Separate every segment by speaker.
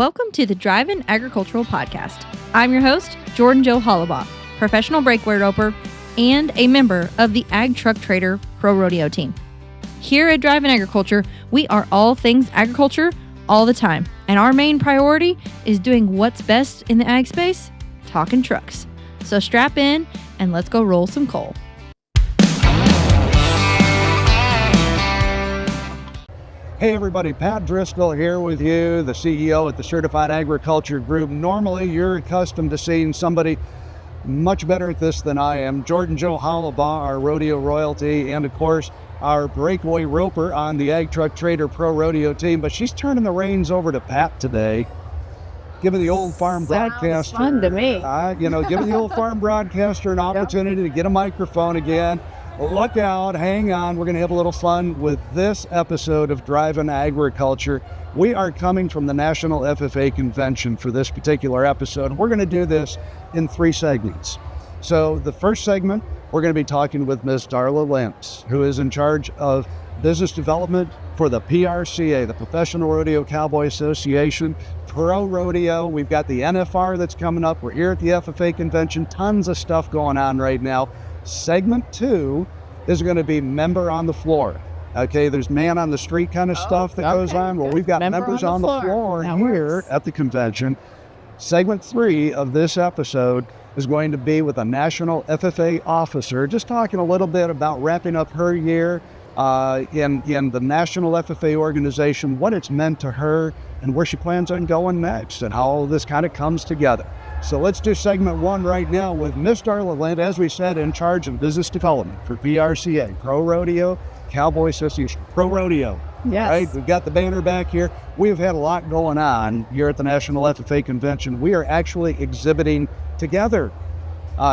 Speaker 1: Welcome to the Drivin Agricultural Podcast. I'm your host, Jordan Jo Hollabaugh, professional breakaway roper and a member of the Ag Truck Trader Pro Rodeo team. Here at Drivin Agriculture, we are all things agriculture all the time, and our main priority is doing what's best in the ag space, talking trucks. So strap in and let's go roll some coal.
Speaker 2: Hey everybody, Pat Driscoll here with you, the CEO at the Certified Agriculture Group. Normally you're accustomed to seeing somebody much better at this than I am. Jordan Jo Hollabaugh, our rodeo royalty, and of course our breakaway roper on the Ag Truck Trader Pro Rodeo team. But she's turning the reins over to Pat today, giving the old farm broadcaster,
Speaker 3: fun to me.
Speaker 2: Giving the old farm broadcaster an opportunity to get a microphone again. Look out, hang on, we're going to have a little fun with this episode of Drivin Agriculture. We are coming from the National FFA Convention for this particular episode. We're going to do this in 3 segments. So the first segment, we're going to be talking with Ms. Darla Lindt, who is in charge of business development for the PRCA, the Professional Rodeo Cowboys Association, Pro Rodeo. We've got the NFR that's coming up. We're here at the FFA Convention. Tons of stuff going on right now. Segment 2 is going to be member on the floor. Okay, there's man on the street kind of stuff that goes on. Well, we've got members on the floor here at the convention. Segment 3 of this episode is going to be with a National FFA officer, just talking a little bit about wrapping up her year in the National FFA organization, what it's meant to her, and where she plans on going next, and how all this kind of comes together. So let's do segment 1 right now with Miss Darla Lindt, as we said, in charge of business development for PRCA, Pro Rodeo Cowboys Association. Pro Rodeo.
Speaker 3: Yes.
Speaker 2: Right? We've got the banner back here. We've had a lot going on here at the National FFA Convention. We are actually exhibiting together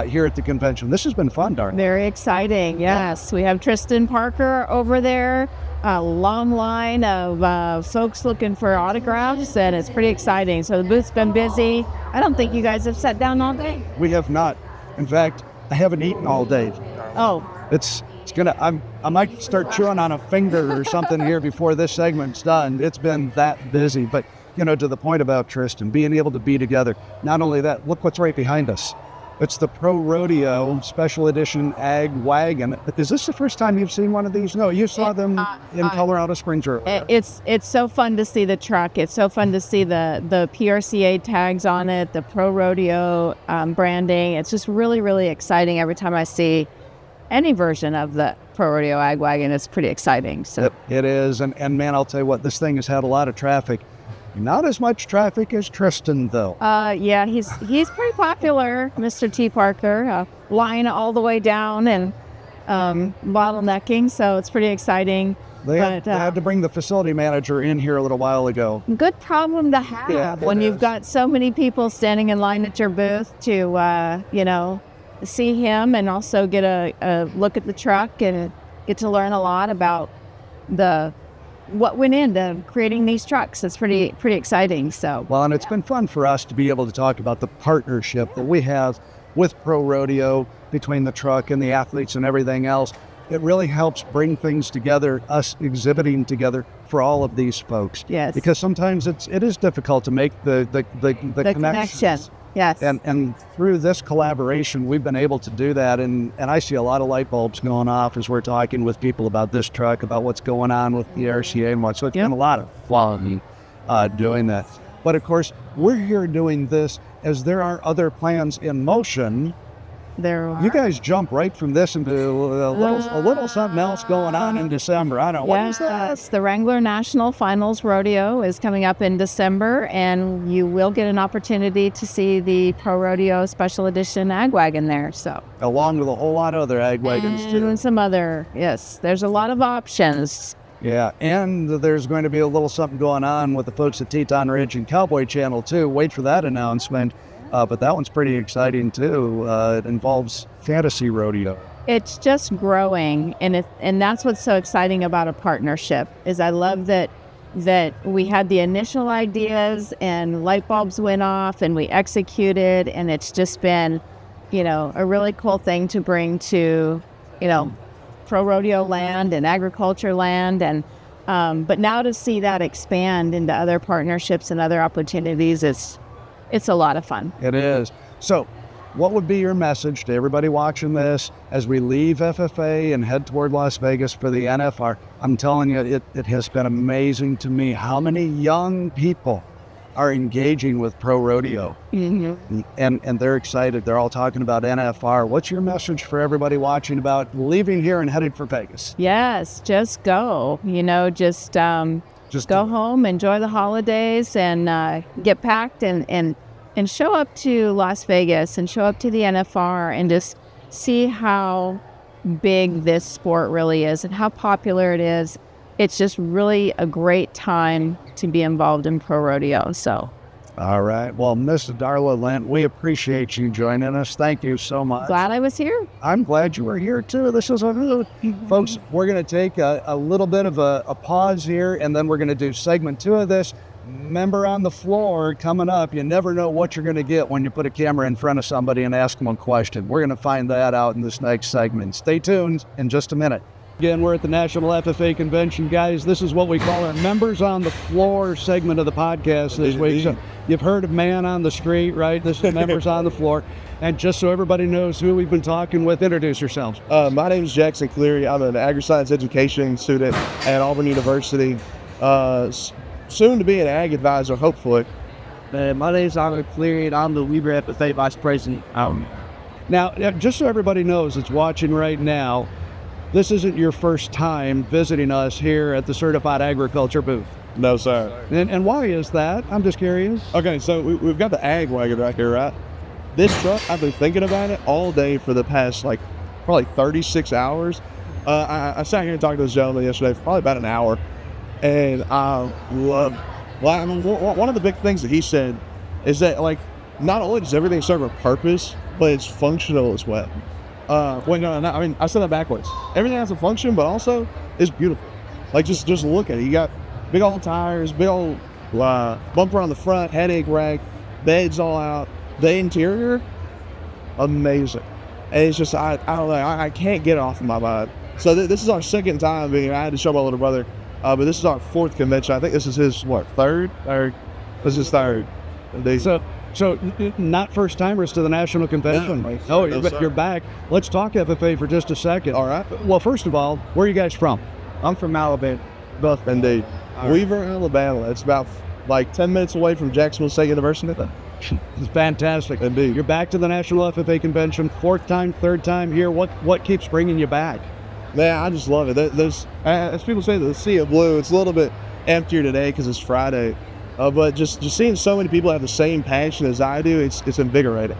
Speaker 2: here at the convention. This has been fun, Darla.
Speaker 3: Very exciting, yes. We have Tristan Parker over there. A long line of folks looking for autographs, and it's pretty exciting. So the booth's been busy. I don't think you guys have sat down all day.
Speaker 2: We have not. In fact, I haven't eaten all day.
Speaker 3: Oh.
Speaker 2: It's gonna, I might start chewing on a finger or something here before this segment's done. It's been that busy. But, to the point about Tristan, being able to be together. Not only that, look what's right behind us. It's the Pro Rodeo Special Edition AgWagon. Is this the first time you've seen one of these? No, you saw them in Colorado Springs earlier.
Speaker 3: It's so fun to see the truck. It's so fun to see the PRCA tags on it, the Pro Rodeo branding. It's just really, really exciting every time I see any version of the Pro Rodeo AgWagon. It's pretty exciting. So
Speaker 2: it is, and man, I'll tell you what, this thing has had a lot of traffic. Not as much traffic as Tristan, though.
Speaker 3: Yeah, he's pretty popular, Mr. T. Parker. Line all the way down and bottlenecking, so it's pretty exciting.
Speaker 2: They had to bring the facility manager in here a little while ago.
Speaker 3: Good problem to have when you've got so many people standing in line at your booth to, see him and also get a look at the truck and get to learn a lot about what went into creating these trucks. It's pretty exciting. So
Speaker 2: well, and it's been fun for us to be able to talk about the partnership that we have with Pro Rodeo between the truck and the athletes and everything else. It really helps bring things together, us exhibiting together for all of these folks.
Speaker 3: Yes.
Speaker 2: Because sometimes it is difficult to make the
Speaker 3: connection. Yes.
Speaker 2: And through this collaboration, we've been able to do that. And I see a lot of light bulbs going off as we're talking with people about this truck, about what's going on with the RCA and what. So it's been a lot of fun doing that. But of course, we're here doing this as there are other plans in motion. You guys jump right from this into a little something else going on in December. I don't know. What is that?
Speaker 3: Yes, the Wrangler National Finals Rodeo is coming up in December, and you will get an opportunity to see the Pro Rodeo Special Edition AgWagon there. So
Speaker 2: along with a whole lot of other AgWagons too.
Speaker 3: And some other, yes, there's a lot of options.
Speaker 2: Yeah, and there's going to be a little something going on with the folks at Teton Ridge and Cowboy Channel too. Wait for that announcement. But that one's pretty exciting too. It involves fantasy rodeo.
Speaker 3: It's just growing, and that's what's so exciting about a partnership. Is I love that we had the initial ideas and light bulbs went off and we executed, and it's just been, a really cool thing to bring to, pro rodeo land and agriculture land, and But now to see that expand into other partnerships and other opportunities, it's a lot of fun.
Speaker 2: It is. So what would be your message to everybody watching this as we leave FFA and head toward Las Vegas for the NFR? I'm telling you, it has been amazing to me how many young people are engaging with pro rodeo.
Speaker 3: Mm-hmm.
Speaker 2: And they're excited. They're all talking about NFR. What's your message for everybody watching about leaving here and heading for Vegas?
Speaker 3: Yes, just go. Just go home, enjoy the holidays, and get packed and show up to Las Vegas and show up to the NFR and just see how big this sport really is and how popular it is. It's just really a great time to be involved in pro rodeo. So,
Speaker 2: all right. Well, Miss Darla Lindt, we appreciate you joining us. Thank you so much.
Speaker 3: Glad I was here.
Speaker 2: I'm glad you were here too. This is folks. We're going to take a little bit of a pause here, and then we're going to do segment 2 of this. Member on the floor coming up. You never know what you're going to get when you put a camera in front of somebody and ask them a question. We're going to find that out in this next segment. Stay tuned in just a minute. Again, we're at the National FFA Convention, guys. This is what we call our Members on the Floor segment of the podcast this week. So you've heard of Man on the Street, right? This is Members on the Floor. And just so everybody knows who we've been talking with, introduce yourselves.
Speaker 4: My name is Jackson Cleary. I'm an agri-science education student at Auburn University. Soon to be an ag advisor, hopefully.
Speaker 5: My name is Drivin Cleary, and I'm the Weber FFA Vice President.
Speaker 2: Now, just so everybody knows that's watching right now, this isn't your first time visiting us here at the Certified Agriculture booth.
Speaker 4: No, sir.
Speaker 2: And why is that? I'm just curious.
Speaker 4: Okay, so we've got the AGwagon right here, right? This truck, I've been thinking about it all day for the past, probably 36 hours. I sat here and talked to this gentleman yesterday for probably about an hour, and I love one of the big things that he said is that, not only does everything serve a purpose, but it's functional as well. I said that backwards. Everything has a function, but also it's beautiful. Just look at it. You got big old tires, big old bumper on the front, headache rack, beds all out. The interior, amazing. And it's just, I don't know, I can't get it off of my mind. So this is our second time being here. I had to show my little brother, but this is our 4th convention. I think this is his, third? This is third.
Speaker 2: So not first timers to the National Convention.
Speaker 4: No,
Speaker 2: You're back. Let's talk FFA for just a second.
Speaker 4: All right.
Speaker 2: Well, first of all, where are you guys from?
Speaker 5: I'm from Alabama.
Speaker 4: Both, indeed. Weaver, Alabama. It's about 10 minutes away from Jacksonville State University.
Speaker 2: It's fantastic.
Speaker 4: Indeed.
Speaker 2: You're back to the National FFA Convention, 4th time, 3rd time here. What keeps bringing you back?
Speaker 4: Man, I just love it. There's, as people say, the sea of blue. It's a little bit emptier today because it's Friday. But just seeing so many people have the same passion as I do, it's invigorating.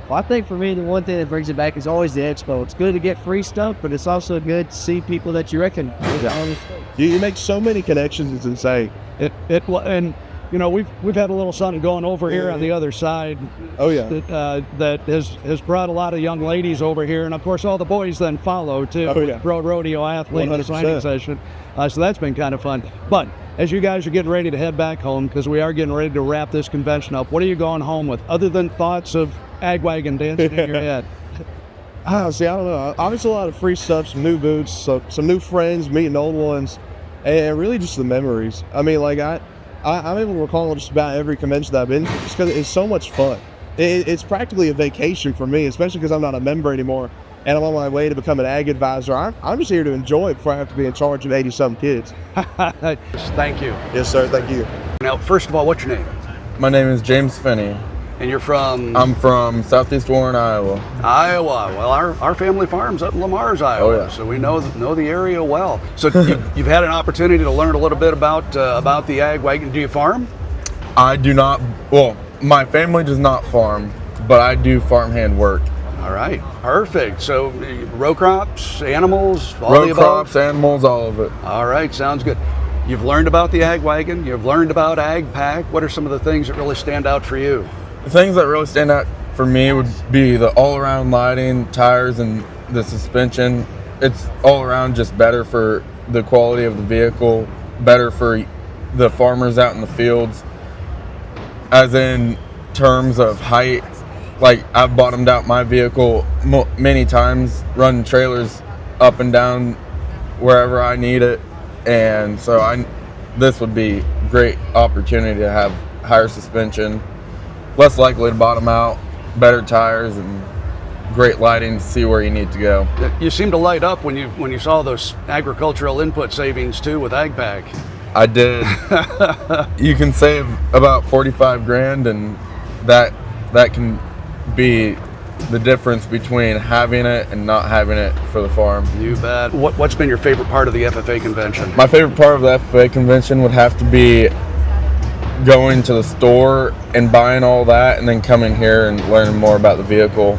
Speaker 5: Well, I think for me, the one thing that brings it back is always the expo. It's good to get free stuff, but it's also good to see people that you recognize.
Speaker 4: Yeah. You make so many connections, it's insane.
Speaker 2: And we've had a little something going over here on the other side.
Speaker 4: Oh yeah.
Speaker 2: That has brought a lot of young ladies over here, and of course all the boys then follow too.
Speaker 4: Oh yeah.
Speaker 2: Pro rodeo athlete signing session. So that's been kind of fun. But as you guys are getting ready to head back home, because we are getting ready to wrap this convention up, what are you going home with other than thoughts of AgWagon dancing in your head?
Speaker 4: I don't know. Obviously a lot of free stuff, some new boots, some new friends, meeting old ones, and really just the memories. I mean, I'm able to recall just about every convention that I've been to just because it's so much fun. It's practically a vacation for me, especially because I'm not a member anymore and I'm on my way to become an ag advisor. I'm just here to enjoy it before I have to be in charge of 80-something kids.
Speaker 2: Thank you.
Speaker 4: Yes, sir. Thank you.
Speaker 2: Now, first of all, what's your name?
Speaker 6: My name is James Finney.
Speaker 2: And you're from?
Speaker 6: I'm from Southeast Warren, Iowa.
Speaker 2: Iowa. Well, our family farm's up in Lamar's, Iowa,
Speaker 6: Oh, yeah.
Speaker 2: So we know the area well. So you've had an opportunity to learn a little bit about the AgWagon. Do you farm?
Speaker 6: I do not. Well, my family does not farm, but I do farmhand work.
Speaker 2: All right, perfect. So row crops, animals, all
Speaker 6: Row
Speaker 2: the above?
Speaker 6: crops, animals, all of it.
Speaker 2: All right, sounds good. You've learned about the AgWagon. You've learned about AgPack. What are some of the things that really stand out for you?
Speaker 6: The things that really stand out for me would be the all-around lighting, tires, and the suspension. It's all around just better for the quality of the vehicle, better for the farmers out in the fields. As in terms of height, like I've bottomed out my vehicle many times, running trailers up and down wherever I need it. and so this would be great opportunity to have higher suspension, less likely to bottom out, better tires, and great lighting to see where you need to go.
Speaker 2: You seem to light up when you saw those agricultural input savings too with AgPack.
Speaker 6: I did. You can save about 45 grand, and that can be the difference between having it and not having it for the farm.
Speaker 2: You bet. What's been your favorite part of the FFA convention?
Speaker 6: My favorite part of the FFA convention would have to be going to the store and buying all that, and then coming here and learning more about the vehicle.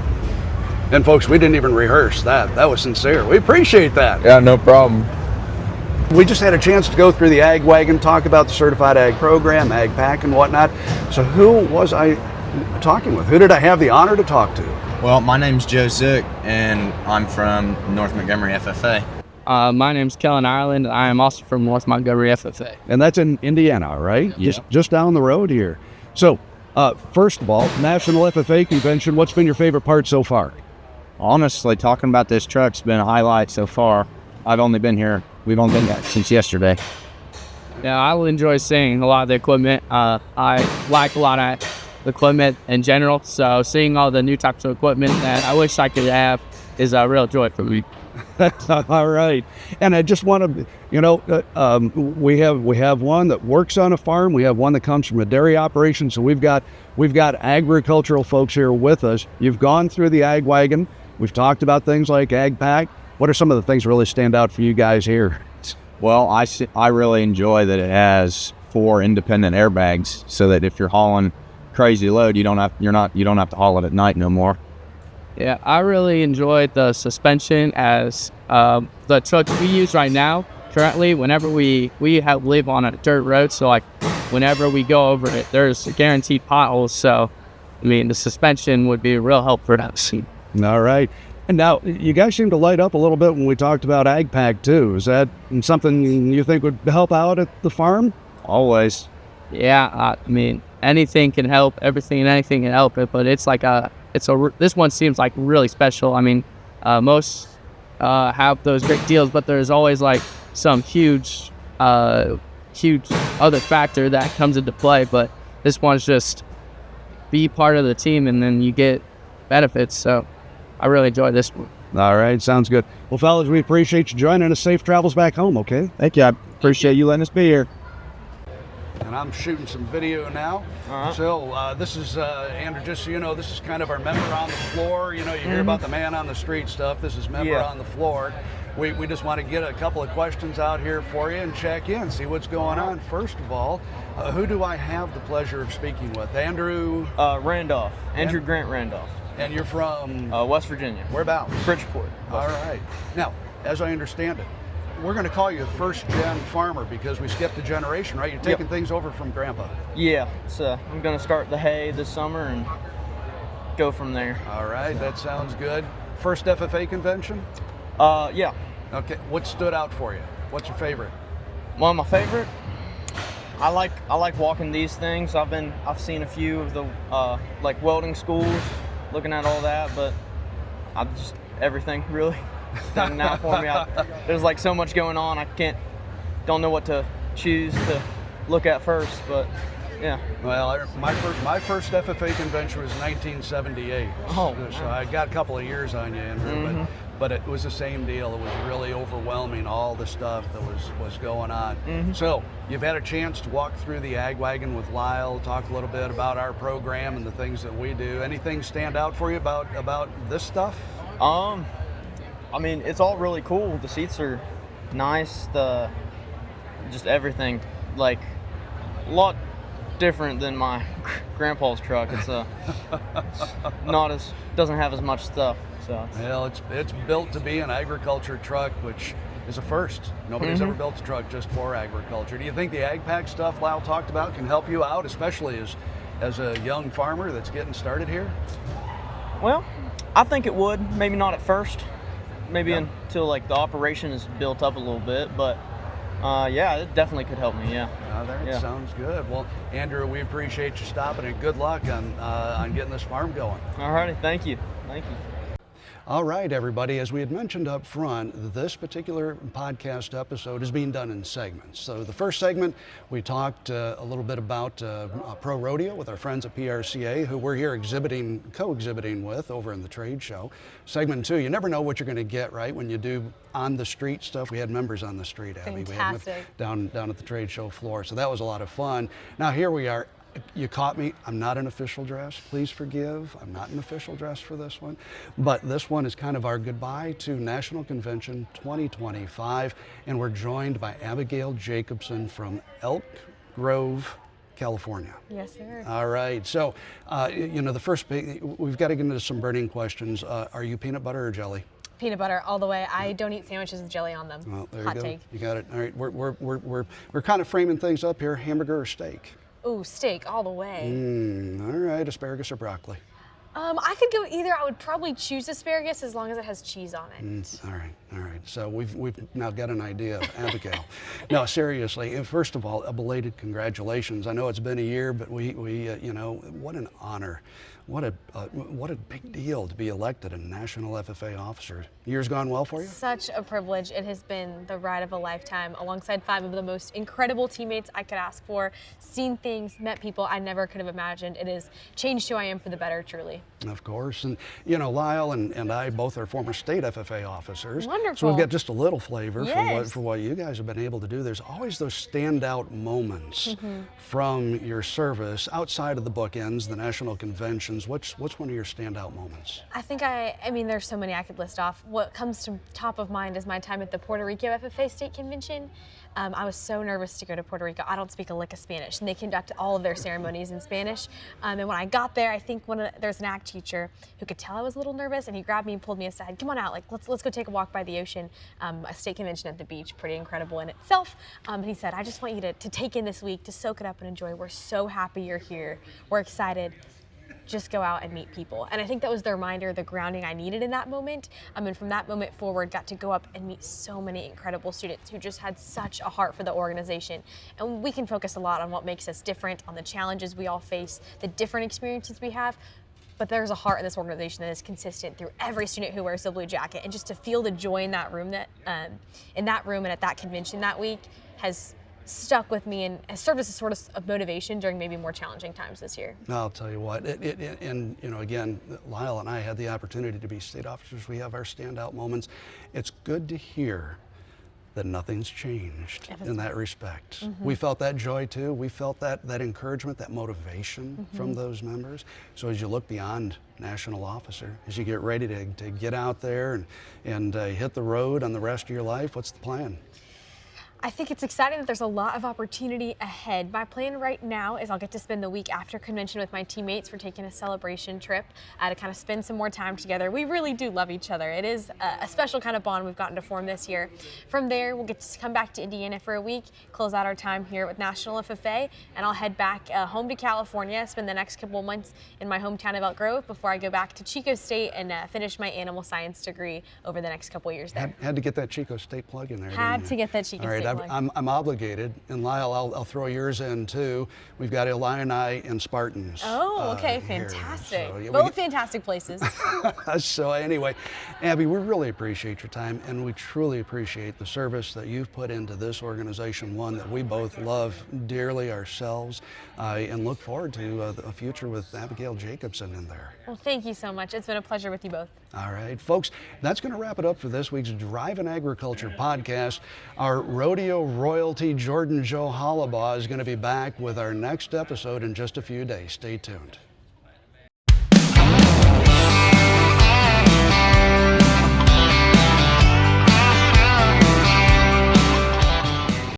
Speaker 2: And folks, we didn't even rehearse that. That was sincere. We appreciate that.
Speaker 6: Yeah, no problem.
Speaker 2: We just had a chance to go through the AgWagon, talk about the Certified Ag Program, AgPack, and whatnot. So who was I talking with? Who did I have the honor to talk to?
Speaker 7: Well, my name's Joe Zook, and I'm from North Montgomery FFA.
Speaker 8: My name's Kellen Ireland. I am also from North Montgomery FFA.
Speaker 2: And that's in Indiana, right?
Speaker 7: Yeah.
Speaker 2: Just down the road here. So, first of all, National FFA Convention, what's been your favorite part so far?
Speaker 7: Honestly, talking about this truck's been a highlight so far. We've only been here since yesterday.
Speaker 8: Yeah, I will enjoy seeing a lot of the equipment. I like a lot of the equipment in general, so seeing all the new types of equipment that I wish I could have is a real joy for me.
Speaker 2: All right. And I just want to, we have one that works on a farm. We have one that comes from a dairy operation. So we've got agricultural folks here with us. You've gone through the AgWagon. We've talked about things like AgPack. What are some of the things that really stand out for you guys here?
Speaker 7: Well, I really enjoy that it has 4 independent airbags, so that if you're hauling crazy load, you don't have to haul it at night no more.
Speaker 8: Yeah, I really enjoyed the suspension as the trucks we use right now. Currently, whenever we live on a dirt road, so like whenever we go over it, there's guaranteed potholes. So, I mean, the suspension would be a real help for us.
Speaker 2: All right. And now, you guys seem to light up a little bit when we talked about AgPack too. Is that something you think would help out at the farm?
Speaker 7: Always.
Speaker 8: Yeah, I mean, anything can help. Everything and anything can help it. But it's like this one seems like really special. I mean, most have those great deals, but there's always like some huge other factor that comes into play. But this one's just be part of the team, and then you get benefits. So I really enjoyed this one.
Speaker 2: All right, sounds good. Well, fellas, we appreciate you joining us. Safe travels back home, okay?
Speaker 7: Thank you. I appreciate you letting us be here.
Speaker 2: And I'm shooting some video now. So this is, Andrew, just so you know, this is kind of our member on the floor. You know, you hear about the man on the street stuff. This is member on the floor. We just want to get a couple of questions out here for you and check in, see what's going on. First of all, who do I have the pleasure of speaking with? Andrew?
Speaker 9: Randolph. Andrew Grant Randolph.
Speaker 2: And you're from?
Speaker 9: West Virginia.
Speaker 2: Whereabouts?
Speaker 9: Bridgeport.
Speaker 2: All right. Now, as I understand it, we're going to call you a first-gen farmer because we skipped a generation, right? You're taking things over from Grandpa.
Speaker 9: Yeah. So I'm going to start the hay this summer and go from there.
Speaker 2: All right. That sounds good. First FFA convention?
Speaker 9: Yeah.
Speaker 2: Okay. What stood out for you? What's your favorite?
Speaker 9: Well, my favorite, I like walking these things. I've seen a few of the like welding schools, looking at all that, but I'm just everything really standing out for me. There's like so much going on. Don't know what to choose to look at first, but yeah.
Speaker 2: Well, my first FFA convention was 1978.
Speaker 9: Oh,
Speaker 2: so I got a couple of years on you, Andrew, but it was the same deal. It was really overwhelming, all the stuff that was going on. So you've had a chance to walk through the AgWagon with Lyle, talk a little bit about our program and the things that we do. Anything stand out for you about this stuff?
Speaker 9: I mean, it's all really cool. The seats are nice. Just everything, like a lot different than my grandpa's truck. It's doesn't have as much stuff. So
Speaker 2: well, it's built to be an agriculture truck, which is a first. Nobody's ever built a truck just for agriculture. Do you think the AgPack stuff Lyle talked about can help you out, especially as a young farmer that's getting started here?
Speaker 9: Well, I think it would. Maybe not at first. Maybe until like the operation is built up a little bit, but yeah, it definitely could help me. Yeah.
Speaker 2: That sounds good. Well, Andrew, we appreciate you stopping and good luck on getting this farm going.
Speaker 9: All righty, thank you.
Speaker 2: All right, everybody, as we had mentioned up front, this particular podcast episode is being done in segments. So the first segment, we talked a little bit about pro rodeo with our friends at PRCA, who we're here co-exhibiting with over in the trade show. Segment 2, you never know what you're going to get, right, when you do on the street stuff. We had members on the street, Abby.
Speaker 10: Fantastic.
Speaker 2: We had down at the trade show floor, so that was a lot of fun. Now here we are. You caught me. I'm not in official dress. Please forgive. I'm not in official dress for this one. But this one is kind of our goodbye to National Convention 2025. And we're joined by Abigail Jacobson from Elk Grove, California.
Speaker 10: Yes, sir.
Speaker 2: All right. So, the first we've got to get into some burning questions. Are you peanut butter or jelly?
Speaker 10: Peanut butter all the way. I don't eat sandwiches with jelly on them.
Speaker 2: Well, there
Speaker 10: Hot
Speaker 2: you go.
Speaker 10: take.
Speaker 2: You got it. All right. We're kind of framing things up here. Hamburger or steak?
Speaker 10: Ooh, steak all the way.
Speaker 2: All right. Asparagus or broccoli?
Speaker 10: I could go either. I would probably choose asparagus as long as it has cheese on it.
Speaker 2: All right. So we've now got an idea of Abigail. No, seriously. And first of all, a belated congratulations. I know it's been a year, but we what an honor. What a big deal to be elected a National FFA officer. Year's gone well for you?
Speaker 10: Such a privilege. It has been the ride of a lifetime alongside 5 of the most incredible teammates I could ask for, seen things, met people I never could have imagined. It has changed who I am for the better, truly.
Speaker 2: Of course. And, Lyle and I both are former state FFA officers.
Speaker 10: Wonderful.
Speaker 2: So we've got just a little flavor
Speaker 10: Yes.
Speaker 2: for what you guys have been able to do. There's always those standout moments from your service outside of the bookends, the national conventions. What's one of your standout moments?
Speaker 10: I think I mean, there's so many I could list off. What comes to top of mind is my time at the Puerto Rico FFA State Convention. I was so nervous to go to Puerto Rico. I don't speak a lick of Spanish, and they conduct all of their ceremonies in Spanish. And when I got there, I think there's an ag teacher who could tell I was a little nervous, and he grabbed me and pulled me aside. Come on out, let's go take a walk by the ocean. A state convention at the beach, pretty incredible in itself. And he said, I just want you to take in this week, to soak it up and enjoy. We're so happy you're here. We're excited. Just go out and meet people. And I think that was the reminder, the grounding I needed in that moment. And from that moment forward, got to go up and meet so many incredible students who just had such a heart for the organization. And we can focus a lot on what makes us different, on the challenges we all face, the different experiences we have. But there's a heart in this organization that is consistent through every student who wears the blue jacket. And just to feel the joy in that room, and at that convention that week, has stuck with me and has served as a sort of motivation during maybe more challenging times this year.
Speaker 2: I'll tell you what, again, Lyle and I had the opportunity to be state officers. We have our standout moments. It's good to hear that nothing's changed in that respect. We felt that joy too. We felt that encouragement, that motivation from those members. So as you look beyond national officer, as you get ready to get out there and hit the road on the rest of your life, what's the plan?
Speaker 10: I think it's exciting that there's a lot of opportunity ahead. My plan right now is I'll get to spend the week after convention with my teammates. We're taking a celebration trip to kind of spend some more time together. We really do love each other. It is a special kind of bond we've gotten to form this year. From there, we'll get to come back to Indiana for a week, close out our time here with National FFA, and I'll head back home to California, spend the next couple months in my hometown of Elk Grove before I go back to Chico State and finish my animal science degree over the next couple years there.
Speaker 2: Had to get that Chico State plug in there.
Speaker 10: Had to get that Chico State plug.
Speaker 2: I'm obligated, and Lyle, I'll throw yours in too. We've got Illini and Spartans.
Speaker 10: Oh, okay, fantastic.
Speaker 2: So,
Speaker 10: both fantastic places.
Speaker 2: So anyway, Abby, we really appreciate your time, and we truly appreciate the service that you've put into this organization, one that we both love dearly ourselves, and look forward to a future with Abigail Jacobson in there.
Speaker 10: Well, thank you so much. It's been a pleasure with you both.
Speaker 2: All right, folks, that's going to wrap it up for this week's Drivin Agriculture podcast. Our rodeo royalty, Jordan Jo Hollabaugh, is going to be back with our next episode in just a few days. Stay tuned.